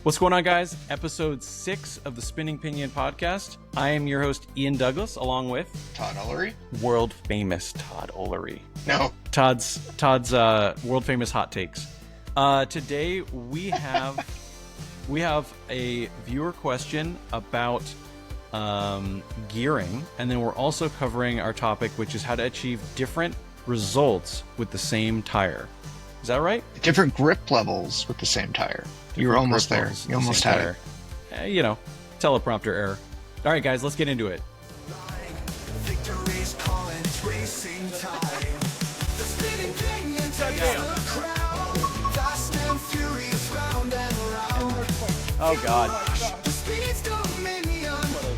What's going on, guys? Episode 6 of the Spinning Pinion podcast. I am your host, Ian Douglas, along with Todd Ulery. World famous Todd Ulery. No. Todd's world famous hot takes. Today we have a viewer question about gearing, and then we're also covering our topic, which is how to achieve different results with the same tire. Is that right? Different grip levels with the same tire. You were almost there. You almost had it. Teleprompter error. All right, guys, let's get into it. Victory's calling, racing time. The spinning pinion takes the crown. Fast and furious, round and round. Oh, God. The speed's dominion.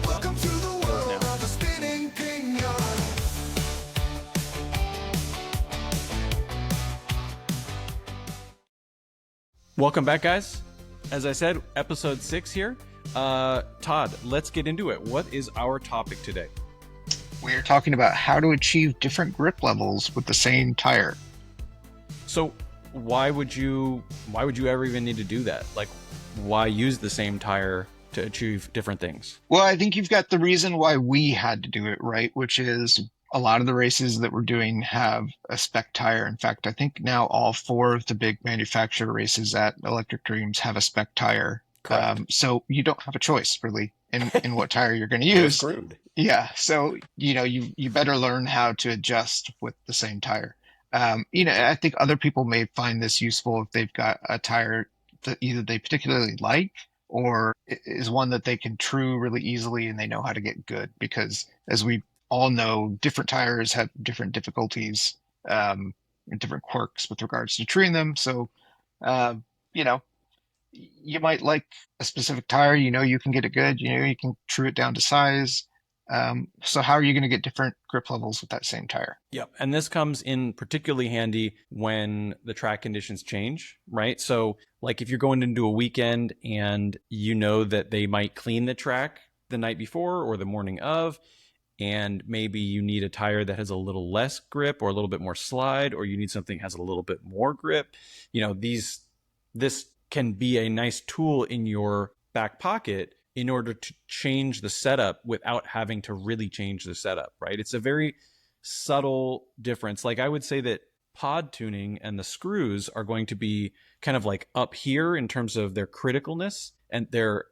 Welcome to the world of the spinning pinion. Welcome back, guys. As I said, episode 6 here. Todd, let's get into it. What is our topic today? We are talking about how to achieve different grip levels with the same tire. So why would you ever even need to do that? Like, why use the same tire to achieve different things? Well, I think you've got the reason why we had to do it, right? Which is a lot of the races that we're doing have a spec tire. In fact, I think now all 4 of the big manufacturer races at Electric Dreams have a spec tire. Correct. So you don't have a choice really in what tire you're going to use. Screwed. Yeah. So, you better learn how to adjust with the same tire. I think other people may find this useful if they've got a tire that either they particularly like or is one that they can true really easily and they know how to get good, because as we all know, different tires have different difficulties and different quirks with regards to treating them. So, you might like a specific tire, you can get it good, you can true it down to size. So how are you going to get different grip levels with that same tire? Yep. And this comes in particularly handy when the track conditions change, right? So like if you're going into a weekend and you know that they might clean the track the night before or the morning of, and maybe you need a tire that has a little less grip or a little bit more slide, or you need something that has a little bit more grip, this can be a nice tool in your back pocket in order to change the setup without having to really change the setup, right? It's a very subtle difference. Like I would say that pod tuning and the screws are going to be kind of like up here in terms of their criticalness and their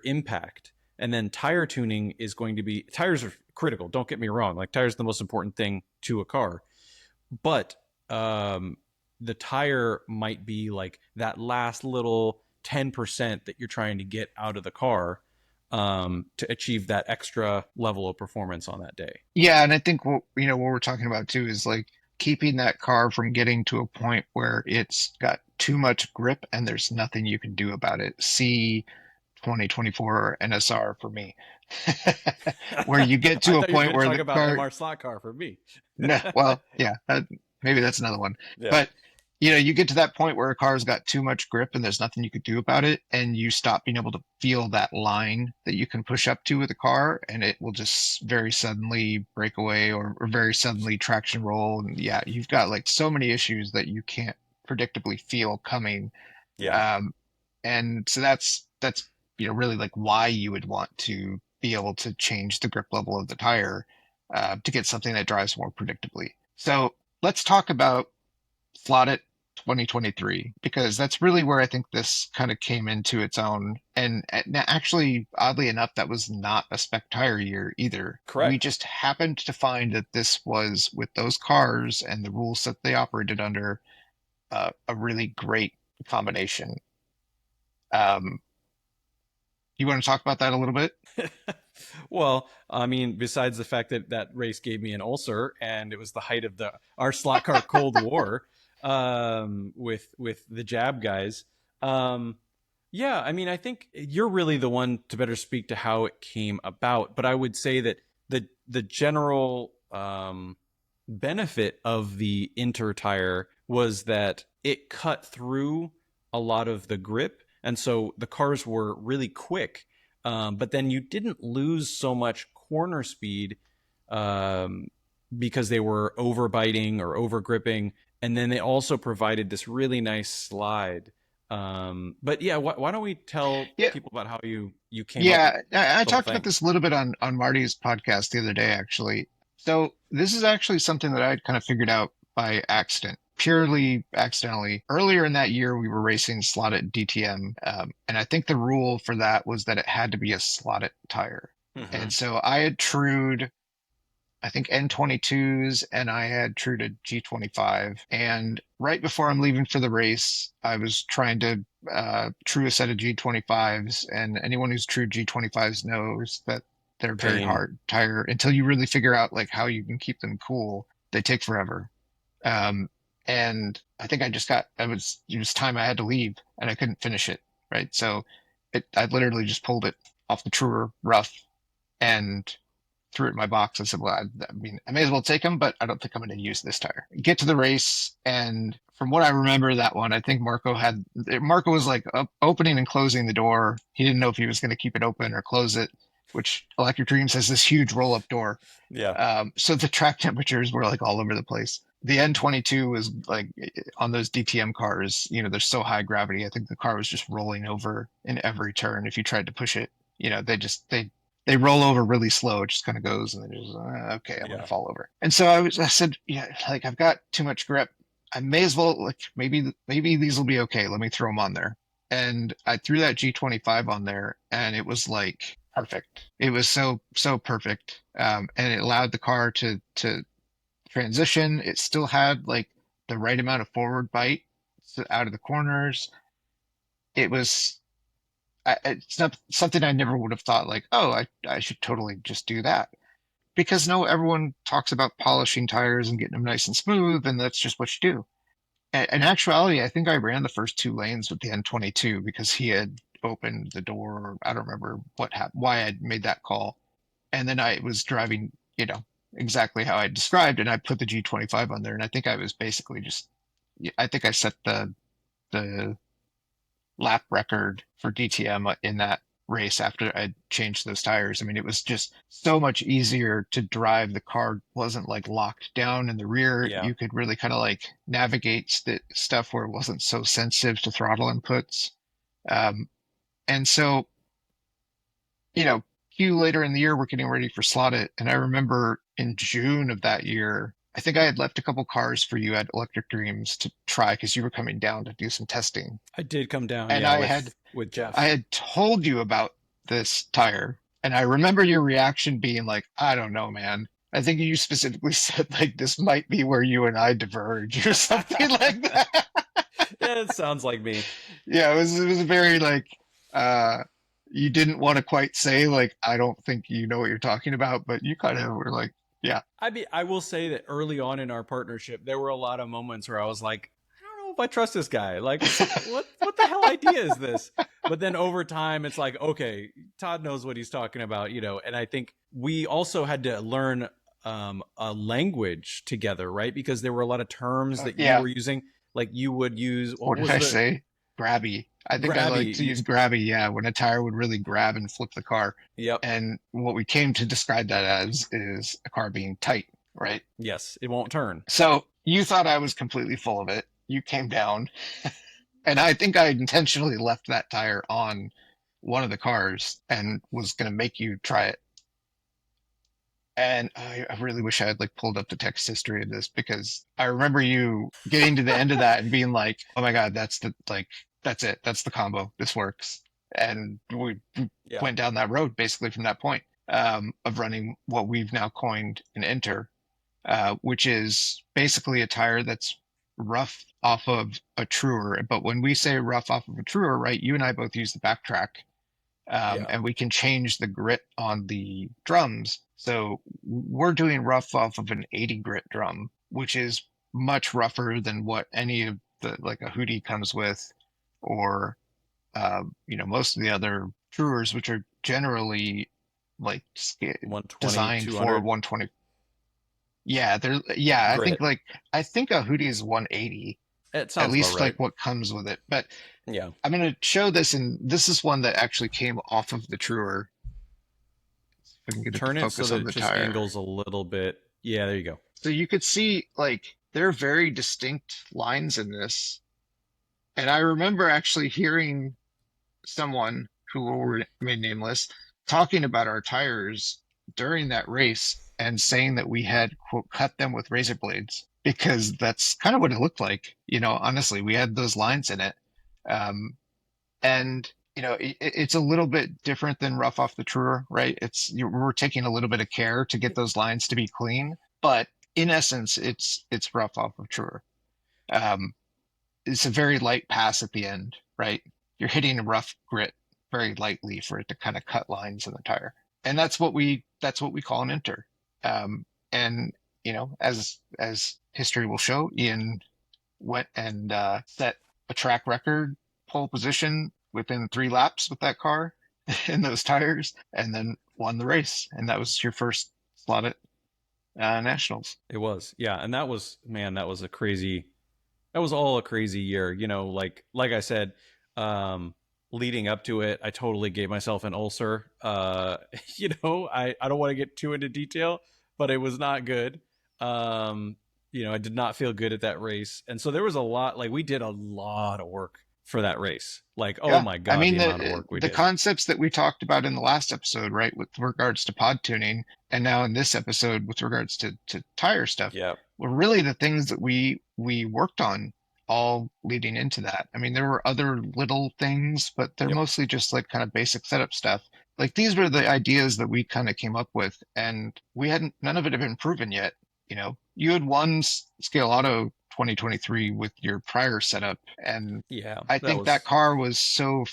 impact. And then tire tuning is going to be, tires are critical. Don't get me wrong. Like tires are the most important thing to a car, but the tire might be like that last little 10% that you're trying to get out of the car to achieve that extra level of performance on that day. Yeah, and I think what we're talking about too is like keeping that car from getting to a point where it's got too much grip and there's nothing you can do about it. See 2024 NSR for me, where you get to a point where the car. MR slot car for me. No, well, yeah, maybe that's another one. Yeah. But you get to that point where a car's got too much grip and there's nothing you could do about it, and you stop being able to feel that line that you can push up to with a car, and it will just very suddenly break away or very suddenly traction roll. And yeah, you've got like so many issues that you can't predictably feel coming. Yeah. And so that's really like why you would want to be able to change the grip level of the tire to get something that drives more predictably. So let's talk about Slot It 2023, because that's really where I think this kind of came into its own. And actually, oddly enough, that was not a spec tire year either. Correct. We just happened to find that this was, with those cars and the rules that they operated under, a really great combination. You want to talk about that a little bit? Well, I mean, besides the fact that that race gave me an ulcer and it was the height of our slot car Cold War with the jab guys. Yeah, I mean, I think you're really the one to better speak to how it came about. But I would say that the general benefit of the Inter tire was that it cut through a lot of the grip. And so the cars were really quick, but then you didn't lose so much corner speed because they were overbiting or over gripping. And then they also provided this really nice slide But yeah, why don't we tell Yeah, people about how you came up with yeah. I the whole talked about thing? this a little bit on Marty's podcast the other day, actually. So this is actually something that I'd kind of figured out by accident, purely accidentally. Earlier in that year, we were racing slotted DTM, and I think the rule for that was that it had to be a slotted tire. Hmm. And so I had trued, I think N22s, and I had trued a G25. And right before I'm leaving for the race, I was trying to true a set of G25s. And anyone who's true G25s knows that they're very Pain. hard tire until you really figure out like how you can keep them cool. They take forever. Um, and I think I just got, it was time I had to leave and I couldn't finish it. Right. So I literally just pulled it off the truer rough and threw it in my box. I said, well, I mean, I may as well take them, but I don't think I'm going to use this tire. Get to the race. And from what I remember, that one, I think Marco was like opening and closing the door. He didn't know if he was going to keep it open or close it, which Electric Dreams has this huge roll up door. Yeah. So the track temperatures were like all over the place. The N22 was like on those DTM cars, you know, they're so high gravity. I think the car was just rolling over in every turn. If you tried to push it, you know, they roll over really slow. It just kind of goes and then just, okay, I'm going Yeah. to fall over. And so I said, yeah, like I've got too much grip. I may as well, like maybe these will be okay. Let me throw them on there. And I threw that G25 on there and it was like perfect. It was so perfect. And it allowed the car to transition. It still had like the right amount of forward bite out of the corners. It was it's not something I never would have thought like, oh, I should totally just do that. Because no, everyone talks about polishing tires and getting them nice and smooth, and that's just what you do. In actuality, I think I ran the first two lanes with the N22 because he had opened the door. I don't remember what happened, why I made that call. And then I was driving, you know, exactly how I described, and I put the G25 on there, and I think I was basically just, I think I set the lap record for DTM in that race after I changed those tires. I mean, it was just so much easier to drive. The car wasn't like locked down in the rear. Yeah. You could really kind of like navigate the stuff where it wasn't so sensitive to throttle inputs. Um, and so, you know, Q later in the year, we're getting ready for Slot It. And I remember in June of that year, I think I had left a couple cars for you at Electric Dreams to try because you were coming down to do some testing. I did come down, And yeah, with I Jeff. had told you about this tire, and I remember your reaction being like, I don't know, man. I think you specifically said like this might be where you and I diverge or something like that. Yeah, it sounds like me. Yeah, it was very like uh you didn't want to quite say like I don't think you know what you're talking about, but you kind of were like, yeah. I will say that early on in our partnership, there were a lot of moments where I was like, I don't know if I trust this guy. Like, what the hell idea is this? But then over time, it's like, okay, Todd knows what he's talking about, you know. And I think we also had to learn a language together, right? Because there were a lot of terms that you Yeah. were using. Like you would use What what did was I the say? Grabby. I think I like to grabby? use grabby, yeah, when a tire would really grab and flip the car. Yep. And what we came to describe that as is a car being tight, right? Yes, it won't turn. So you thought I was completely full of it. You came down, and I think I intentionally left that tire on one of the cars and was going to make you try it. And I really wish I had like pulled up the text history of this because I remember you getting to the end of that and being like, "Oh my God, that's it. That's the combo. This works." And we Yeah. went down that road basically from that point of running what we've now coined an enter, which is basically a tire that's rough off of a truer. But when we say rough off of a truer, right, you and I both use the backtrack, Yeah. and we can change the grit on the drums. So we're doing rough off of an 80 grit drum, which is much rougher than what any of the like a Hootie comes with, or you know, most of the other truers, which are generally like 120, designed for 200 120. Yeah, grit. I think a Hootie is 180, It at sounds about least right. like what comes with it. But Yeah. I'm going to show this, and this is one that actually came off of the truer. If I can get it to Turn it so focus that on it the just tire. angles a little bit. Yeah, there you go. So you could see like there are very distinct lines in this. And I remember actually hearing someone who will remain nameless talking about our tires during that race and saying that we had, quote, cut them with razor blades because that's kind of what it looked like. Honestly, we had those lines in it. Um, and it's a little bit different than rough off the truer, right? We're taking a little bit of care to get those lines to be clean, but in essence, it's rough off of truer. Um, it's a very light pass at the end, right? You're hitting a rough grit very lightly for it to kind of cut lines in the tire, and that's what we call an inter. And as history will show, Ian went and set a track record pole position within 3 laps with that car and those tires, and then won the race. And that was your first slot at nationals. It was, yeah, and that was, man, that was all a crazy year. Like I said, leading up to it, I totally gave myself an ulcer. I don't want to get too into detail, but it was not good. I did not feel good at that race, and so there was a lot. Like we did a lot of work for that race. Like, oh Yeah, my I god, mean the amount of the work we the did. concepts that we talked about in the last episode, right, with regards to pod tuning, and now in this episode with regards to tire stuff, Yeah, were really the things that we worked on all leading into that. I mean, there were other little things, but they're yep, mostly just like kind of basic setup stuff. Like these were the ideas that we kind of came up with, and we hadn't none of it had been proven yet. You had won Scale Auto 2023 with your prior setup, and yeah, I that think that was, car was so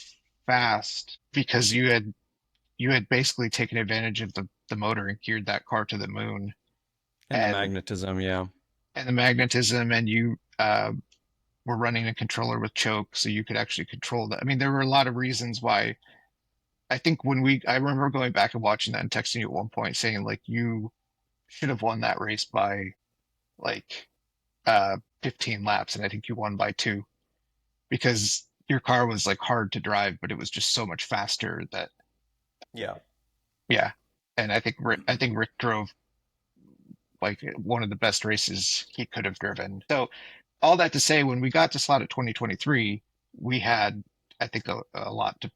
fast because you had basically taken advantage of the motor and geared that car to the moon, and the and magnetism. Yeah, the magnetism, and you were running a controller with choke, so you could actually control that. I mean, there were a lot of reasons why. I think I remember going back and watching that and texting you at one point saying like you should have won that race by like 15 laps, and I think you won by 2 because your car was like hard to drive, but it was just so much faster that yeah, yeah. And I think Rick drove like one of the best races he could have driven. So all that to say, when we got to slot at 2023, we had, I think, a lot to,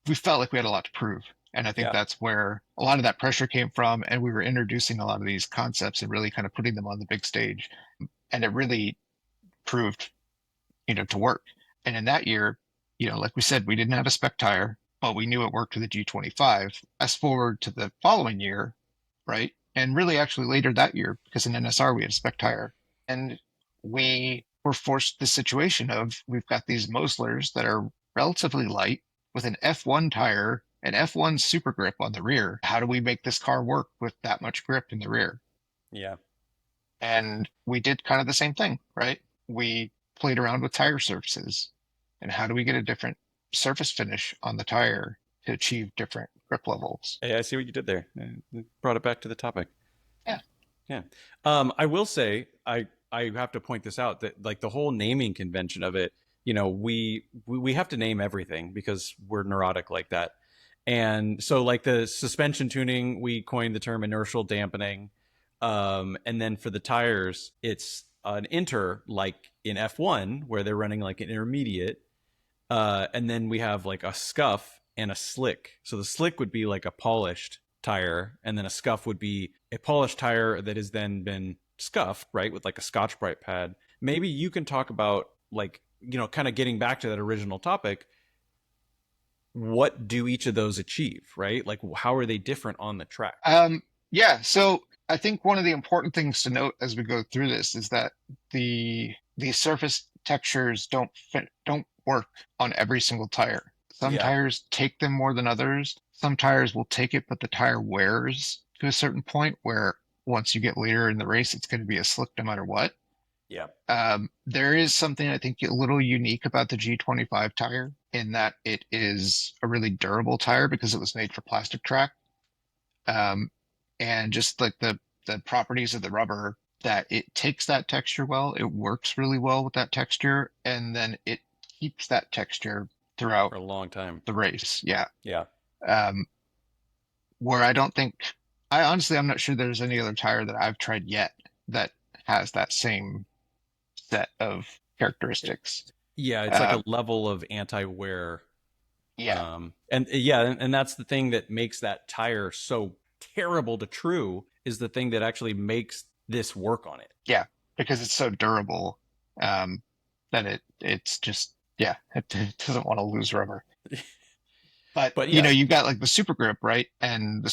we felt like we had a lot to prove. And I think yeah. that's where a lot of that pressure came from. And we were introducing a lot of these concepts and really kind of putting them on the big stage. And it really proved, to work. And in that year, like we said, we didn't have a spec tire, but we knew it worked with the G25. Fast forward to the following year, right? And really actually later that year, because in NSR we had a spec tire. And we were forced the situation of we've got these Moslers that are relatively light with an F1 tire, an F1 super grip on the rear. How do we make this car work with that much grip in the rear? Yeah. And we did kind of the same thing, right? We played around with tire surfaces and how do we get a different surface finish on the tire to achieve different grip levels. Hey, I see what you did there. Brought it back to the topic. Yeah. Yeah. I will say, I have to point this out that like the whole naming convention of it, we have to name everything because we're neurotic like that. And so like the suspension tuning, we coined the term inertial dampening. And then for the tires, it's an inter like in F1 where they're running like an intermediate. And then we have like a scuff and a slick. So the slick would be like a polished tire, and then a scuff would be a polished tire that has then been scuffed, right, with like a Scotch Brite pad. Maybe you can talk about like, kind of getting back to that original topic. What do each of those achieve, right? Like, how are they different on the track? Yeah. So I think one of the important things to note as we go through this is that the surface textures don't work on every single tire. Some Yeah. tires take them more than others. Some tires will take it, but the tire wears to a certain point where once you get later in the race, it's going to be a slick no matter what. Yeah. There is something I think a little unique about the G25 tire in that it is a really durable tire because it was made for plastic track. Um, and just like the properties of the rubber that it takes that texture well, it works really well with that texture, and then it keeps that texture throughout For a long time. the race. Yeah. Yeah. Um, where I'm not sure there's any other tire that I've tried yet that has that same set of characteristics. Yeah, it's like Uh, a level of anti-wear. yeah, And that's the thing that makes that tire so terrible to true, is the thing that actually makes this work on it. yeah, because it's so durable, um, that it's just, yeah, it doesn't want to lose rubber. But But yeah, you've got like the super grip, right? And the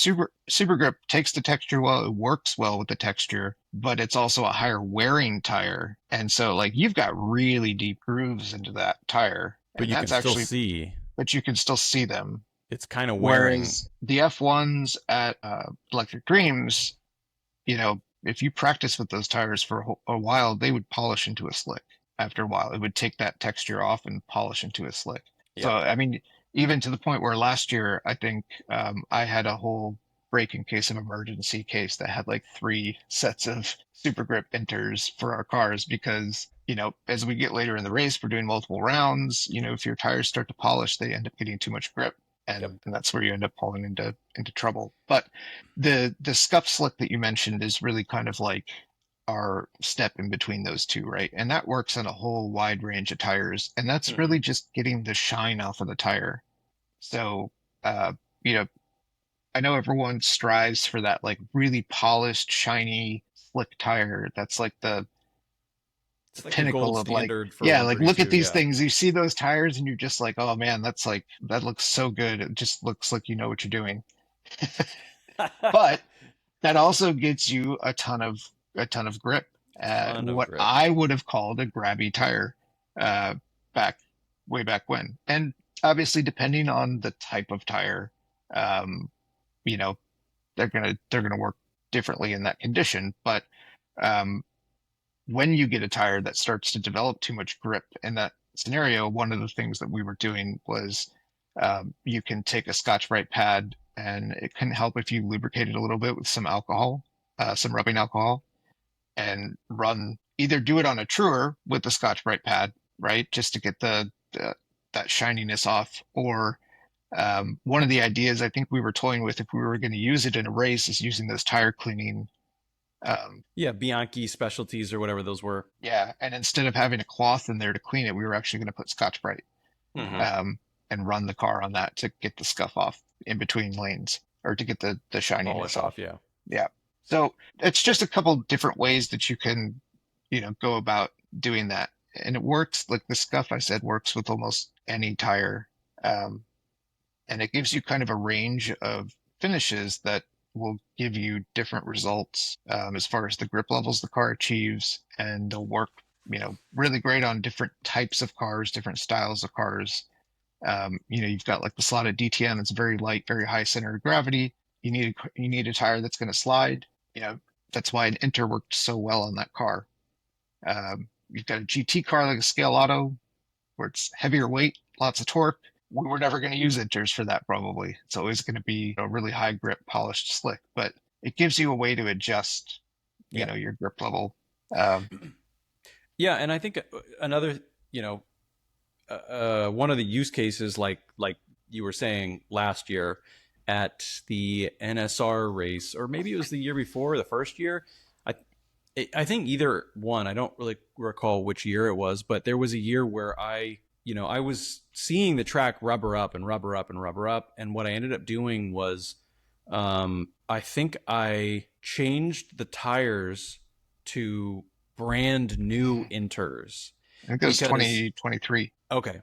super grip takes the texture well, it works well with the texture, but it's also a higher wearing tire. And so like you've got really deep grooves into that tire. but And you can that's still actually, see but you can still see them. it's kind of wearing. Whereas the F1s at Electric Dreams, if you practice with those tires for a while, they would polish into a slick. After a while, it would take that texture off and polish into a slick. So, Yeah. I mean, even to the point where last year, I think I had a whole break in case of emergency case that had like 3 sets of super grip inters for our cars because, as we get later in the race, we're doing multiple rounds. If your tires start to polish, they end up getting too much grip. Yep. And that's where you end up falling into trouble. But the scuff slick that you mentioned is really kind of like our step in between those two, right? And that works on a whole wide range of tires, and that's Hmm. really just getting the shine off of the tire. So, uh, you know, I know everyone strives for that like really polished, shiny, slick tire. That's like the It's like the pinnacle gold of like, standard for yeah, like look at 132. these Yeah. things. You see those tires, and you're just like, oh man, that looks so good. It just looks like you know what you're doing. But that also gets you a ton of grip. Ton of What grip. I would have called a grabby tire, uh, back way back when. And obviously, depending on the type of tire, um, you know, they're gonna work differently in that condition. But um, when you get a tire that starts to develop too much grip in that scenario, one of the things that we were doing was you can take a Scotch-Brite pad and it can help if you lubricate it a little bit with some alcohol, some rubbing alcohol, and either do it on a truer with the Scotch-Brite pad, right, just to get that shininess off, or one of the ideas I think we were toying with if we were going to use it in a race is using those tire cleaning. Yeah, Bianchi specialties or whatever those were. Yeah, and instead of having a cloth in there to clean it, we were actually going to put Scotch-Brite, Hmm. um, and run the car on that to get the scuff off in between lanes, or to get the Polish shininess off. off. Yeah. Yeah. So it's just a couple different ways that you can, go about doing that. And it works, like the scuff I said, works with almost any tire. Um, and it gives you kind of a range of finishes that will give you different results, as far as the grip levels the car achieves, and they'll work, really great on different types of cars, different styles of cars. You've got like the slotted DTM. It's very light, very high center of gravity. You need a tire that's going to slide. That's why an Inter worked so well on that car. You've got a GT car like a Scale Auto, where it's heavier weight, lots of torque. We were never going to use Inters for that, probably. It's always going to be a really high grip, polished slick, but it gives you a way to adjust, Yeah. your grip level. Um, Yeah, and I think another, one of the use cases, like you were saying last year at the NSR race, or maybe it was the year before, the first year. I I think either one. I don't really recall which year it was, but there was a year where I was seeing the track rubber up and rubber up and rubber up, and what I ended up doing was, I think I changed the tires to brand new Inters. I think it was Because 2023. okay,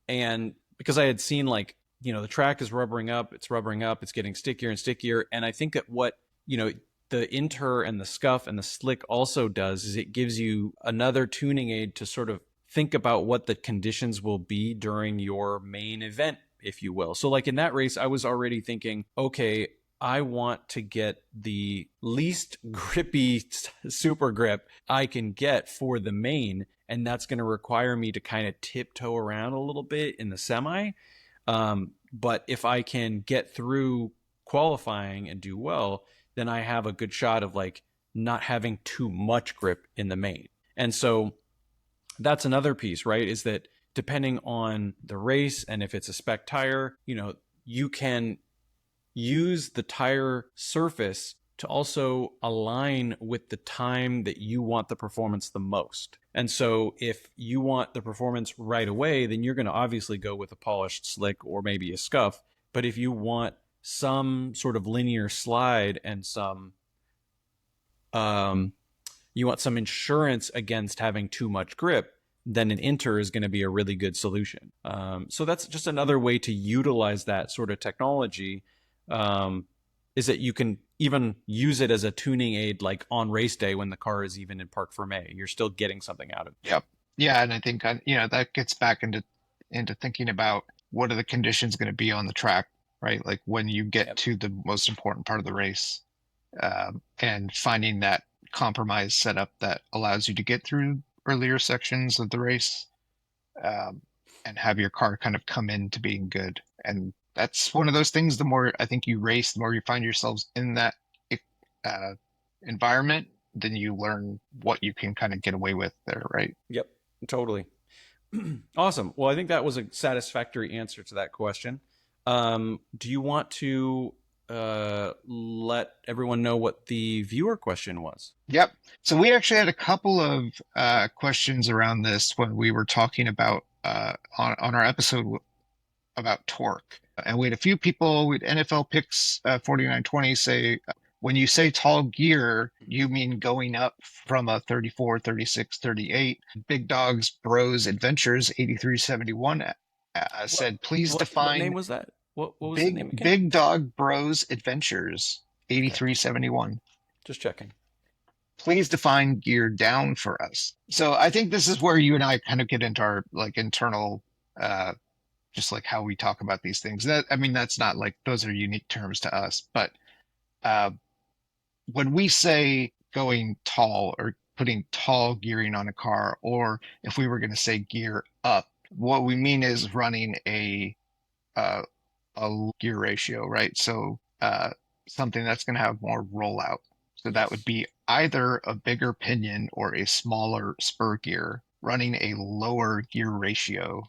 and because I had seen, like, the track is rubbering up, it's getting stickier and stickier, and I think that what the Inter and the scuff and the slick also does is it gives you another tuning aid to sort of think about what the conditions will be during your main event, if you will. So like in that race, I was already thinking, okay, I want to get the least grippy super grip I can get for the main, and that's going to require me to kind of tiptoe around a little bit in the semi. But if I can get through qualifying and do well, then I have a good shot of like not having too much grip in the main. And so that's another piece, right? Is that depending on the race and if it's a spec tire, you can use the tire surface to also align with the time that you want the performance the most. And so if you want the performance right away, then you're going to obviously go with a polished slick or maybe a scuff. But if you want some sort of linear slide and um, you want some insurance against having too much grip, then an inter is going to be a really good solution. So that's just another way to utilize that sort of technology, is that you can even use it as a tuning aid, like on race day when the car is even in parc fermé. You're still getting something out of it. Yep. Yeah, and I think that gets back into thinking about what are the conditions going to be on the track, right? Like when you get Yep. to the most important part of the race, and finding that compromise setup that allows you to get through earlier sections of the race, um, and have your car kind of come into being good. And that's one of those things. The more I think you race, the more you find yourselves in that uh, environment, then you learn what you can kind of get away with there, right? Yep, totally. Awesome. Well, I think that was a satisfactory answer to that question. Do you want to let everyone know what the viewer question was? Yep. So we actually had a couple of questions around this when we were talking about on our episode about torque. And we had a few people with NFL picks 4920 say, when you say tall gear, you mean going up from a 34, 36, 38. Big Dogs Bros Adventures 8371 said, please What name define was that? What was the name again? Big Dog Bros Adventures 8371. Just checking. Please define gear down for us. So I think this is where you and I kind of get into our like internal just like how we talk about these things. That I mean, that's not like those are unique terms to us, but uh, when we say going tall or putting tall gearing on a car, or if we were going to say gear up, what we mean is running uh, a gear ratio, right? So something that's going to have more rollout. So that would be either a bigger pinion or a smaller spur gear running a lower gear ratio,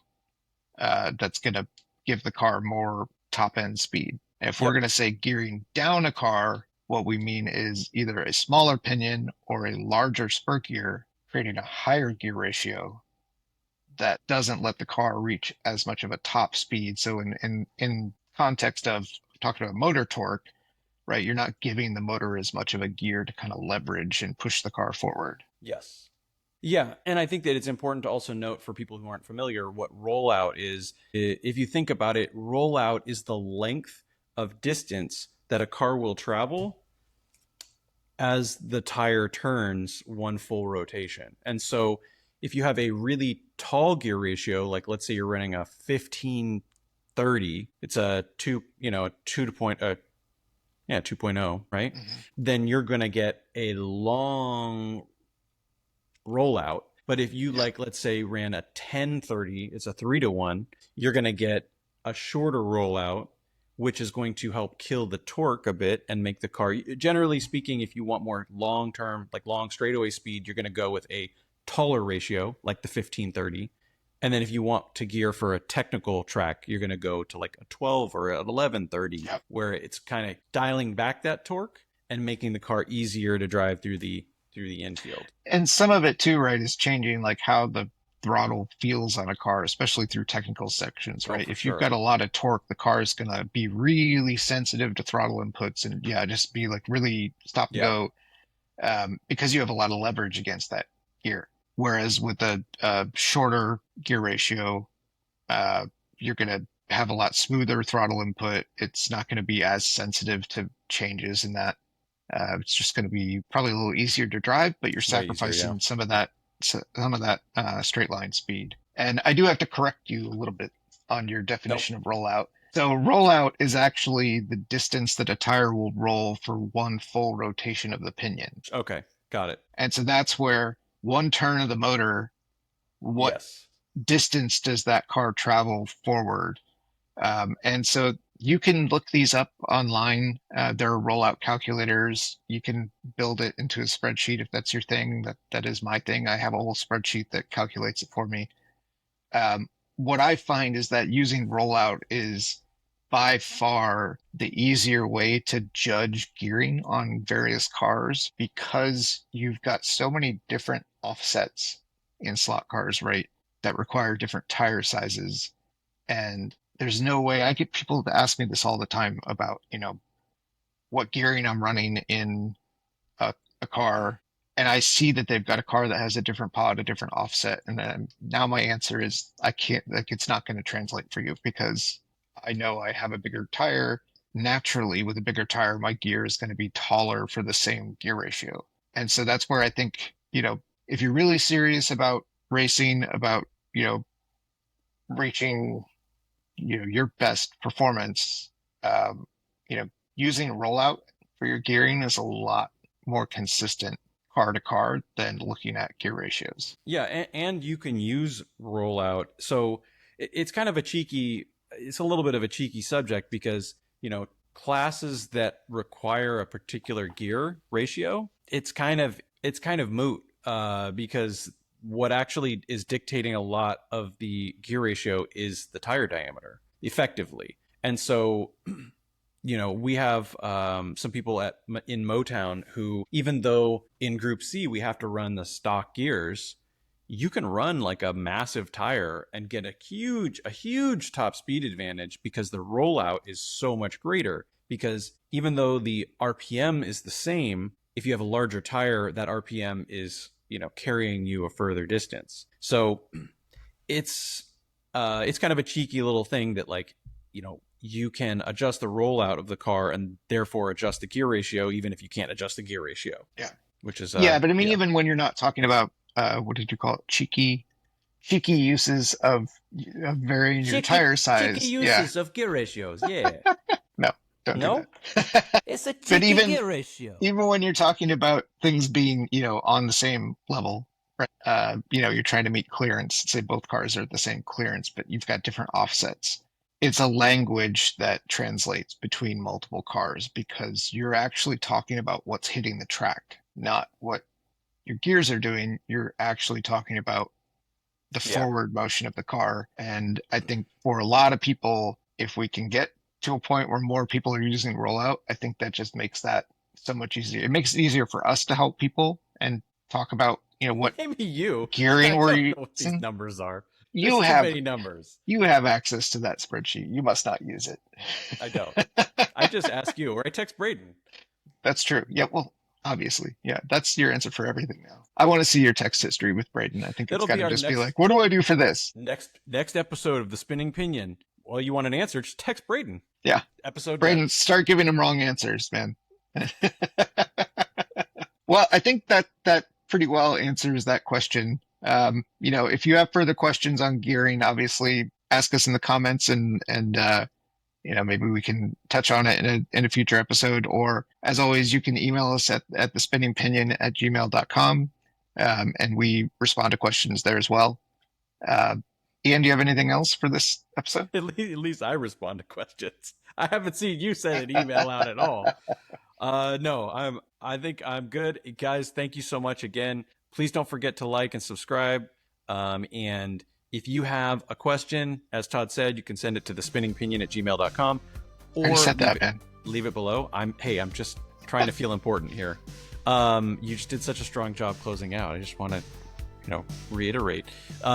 that's going to give the car more top end speed. And if we're going to say gearing down a car, what we mean is either a smaller pinion or a larger spur gear, creating a higher gear ratio that doesn't let the car reach as much of a top speed. So in context of talking about motor torque, right, you're not giving the motor as much of a gear to kind of leverage and push the car forward. Yes. Yeah, and I think that it's important to also note for people who aren't familiar what rollout is. If you think about it, rollout is the length of distance that a car will travel as the tire turns one full rotation. And so if you have a really tall gear ratio, like let's say you're running a 1530, it's a 2.0, right? Mm-hmm. Then you're going to get a long rollout. But if you like, let's say ran a 1030, it's a 3-to-1, you're going to get a shorter rollout, which is going to help kill the torque a bit and make the car, generally speaking, if you want more long-term, like long straightaway speed, you're going to go with a taller ratio, like the 1530. And then if you want to gear for a technical track, you're going to go to like a 12 or an 1130, where it's kind of dialing back that torque and making the car easier to drive through the infield. And some of it too, right, is changing like how the throttle feels on a car, especially through technical sections, right? If you've got a lot of torque, the car is going to be really sensitive to throttle inputs and just be like really stop and go, because you have a lot of leverage against that gear. Whereas with a shorter gear ratio, you're going to have a lot smoother throttle input. It's not going to be as sensitive to changes in that. It's just going to be probably a little easier to drive, but you're sacrificing some of that straight line speed. And I do have to correct you a little bit on your definition of rollout. So rollout is actually the distance that a tire will roll for one full rotation of the pinion. Okay, got it. And so that's where one turn of the motor, what distance does that car travel forward? And so you can look these up online. There are rollout calculators. You can build it into a spreadsheet if that's your thing. That is my thing. I have a whole spreadsheet that calculates it for me. What I find is that using rollout is by far the easier way to judge gearing on various cars because you've got so many different offsets in slot cars, right? That require different tire sizes. And there's no way I get people to ask me this all the time about, what gearing I'm running in a car. And I see that they've got a car that has a different pod, a different offset. And then now my answer is I can't, like, it's not going to translate for you because I know I have a bigger tire. Naturally, with a bigger tire, my gear is going to be taller for the same gear ratio. And so that's where I think, if you're really serious about racing, about, reaching, your best performance, um, using rollout for your gearing is a lot more consistent car to car than looking at gear ratios. Yeah, and you can use rollout. So it's kind of it's a little bit of a cheeky subject because, classes that require a particular gear ratio, it's kind of moot because what actually is dictating a lot of the gear ratio is the tire diameter effectively. And so we have some people in Motown who, even though in Group C we have to run the stock gears, you can run like a massive tire and get a huge top speed advantage because the rollout is so much greater. Because even though the RPM is the same, if you have a larger tire, that RPM is carrying you a further distance. So it's kind of a cheeky little thing that you can adjust the rollout of the car and therefore adjust the gear ratio, even if you can't adjust the gear ratio. Yeah. Which is, but I mean, even when you're not talking about, what did you call it? Cheeky uses of varying your tire size. Cheeky uses of gear ratios. Yeah. No, don't No? do that. It's a cheeky gear ratio. Even when you're talking about things being, on the same level, right? You're trying to meet clearance. Say both cars are at the same clearance, but you've got different offsets. It's a language that translates between multiple cars because you're actually talking about what's hitting the track, not what your gears are doing. You're actually talking about the forward motion of the car. And I think for a lot of people, if we can get to a point where more people are using rollout, I think that just makes that so much easier. It makes it easier for us to help people and talk about, what maybe you gearing we're using. What these numbers are. There's too many numbers. You have access to that spreadsheet. You must not use it. I don't. I just ask you, or I text Braden. That's true. Yeah, well, obviously. Yeah, that's your answer for everything now. I want to see your text history with Braden. I think it's got to just be like, what do I do for this? Next episode of the Spinning Pinion. Well, you want an answer, just text Braden. Yeah. Episode Braden, start giving him wrong answers, man. Well, I think that pretty well answers that question. If you have further questions on gearing, obviously ask us in the comments and maybe we can touch on it in a future episode. Or as always, you can email us at thespinningpinion@gmail.com. And we respond to questions there as well. Ian, do you have anything else for this episode? At least I respond to questions. I haven't seen you send an email out at all. No, I think I'm good. Guys, thank you so much again. Please don't forget to like and subscribe. And if you have a question, as Todd said, you can send it to thespinningpinion@gmail.com. Or I said that, man. Leave it below. I'm just trying to feel important here. You just did such a strong job closing out. I just want to reiterate.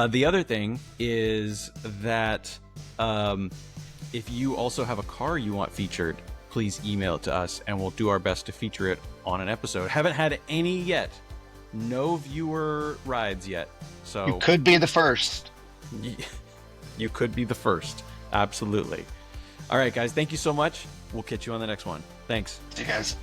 The other thing is that if you also have a car you want featured, please email it to us and we'll do our best to feature it on an episode. Haven't had any yet. No viewer rides yet. So you could be the first. You could be the first. Absolutely. All right, guys. Thank you so much. We'll catch you on the next one. Thanks. See you guys.